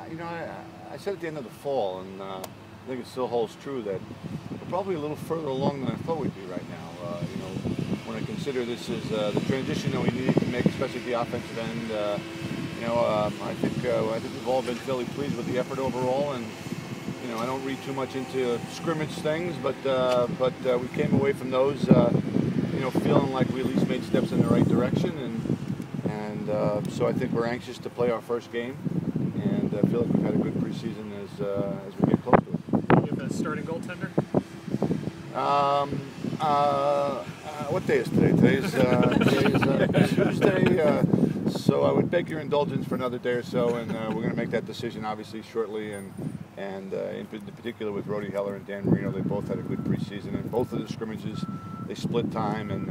You know, I said at the end of the fall, and I think it still holds true that we're probably a little further along than I thought we'd be right now. You know, when I consider this is the transition that we needed to make, especially at the offensive end. You know, I think we've all been fairly pleased with the effort overall, and you know, I don't read too much into scrimmage things, but we came away from those, you know, feeling like we at least made steps in the right direction, and so I think we're anxious to play our first game, and I feel like we've had a good preseason as we get close to it. You have a starting goaltender? What day is today? Today's Tuesday. So I would beg your indulgence for another day or so, and we're going to make that decision obviously shortly. And in particular with Rody Heller and Dan Marino, they both had a good preseason, and both of the scrimmages they split time and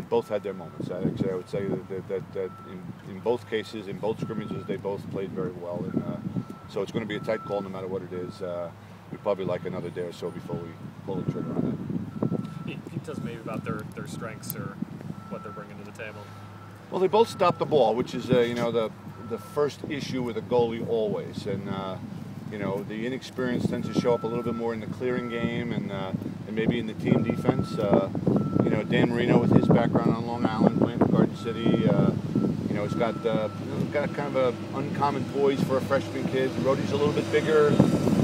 both had their moments. I would say that in both cases, in both scrimmages, they both played very well, and so it's going to be a tight call no matter what it is. We'd probably like another day or so before we pull the trigger on it. Can you tell us maybe about their strengths or what they're bringing to the table? Well, they both stop the ball, which is you know, the first issue with a goalie always, and you know, the inexperience tends to show up a little bit more in the clearing game and maybe in the team defense. You know, Dan Marino with his background on Long Island, playing for Garden City, you know, he's got kind of an uncommon poise for a freshman kid. Rody's a little bit bigger.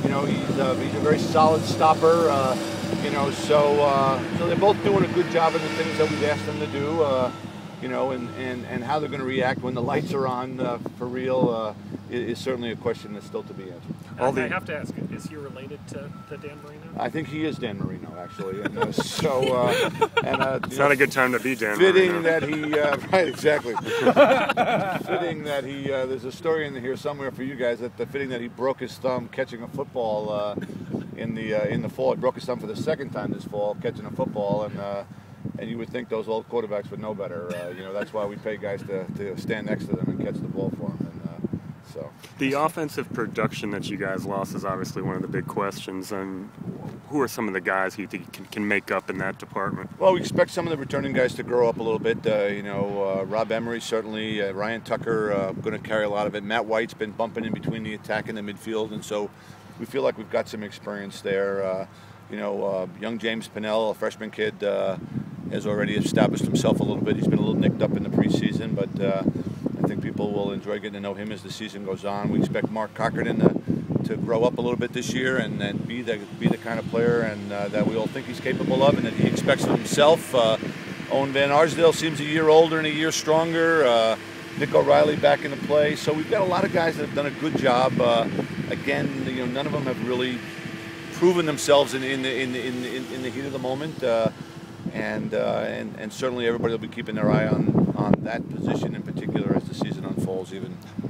You know, he's a very solid stopper. You know, so they're both doing a good job of the things that we've asked them to do. You know, and how they're going to react when the lights are on for real is certainly a question that's still to be answered. I have to ask, is he related to Dan Marino? I think he is Dan Marino, actually, and it's not a good time to be Dan fitting Marino. That he, right, exactly. Fitting that he, there's a story in here somewhere for you guys that fitting that he broke his thumb catching a football in the fall. He broke his thumb for the second time this fall catching a football, and you would think those old quarterbacks would know better. You know, that's why we pay guys to stand next to them and catch the ball for them. And so the offensive production that you guys lost is obviously one of the big questions. And who are some of the guys who you think can make up in that department? Well, we expect some of the returning guys to grow up a little bit. You know, Rob Emery certainly, Ryan Tucker going to carry a lot of it. Matt White's been bumping in between the attack and the midfield, and so we feel like we've got some experience there. You know, young James Pinnell, a freshman kid, has already established himself a little bit. He's been a little nicked up in the preseason, but I think people will enjoy getting to know him as the season goes on. We expect Mark Cochran to grow up a little bit this year and be the kind of player and that we all think he's capable of and that he expects of himself. Owen Van Arsdale seems a year older and a year stronger. Nick O'Reilly back into play. So we've got a lot of guys that have done a good job. Again, you know, none of them have really proven themselves in the heat of the moment. And certainly everybody will be keeping their eye on that position in particular as the season unfolds,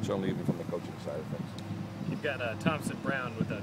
certainly even from the coaching side of things. You've got Thompson Brown with a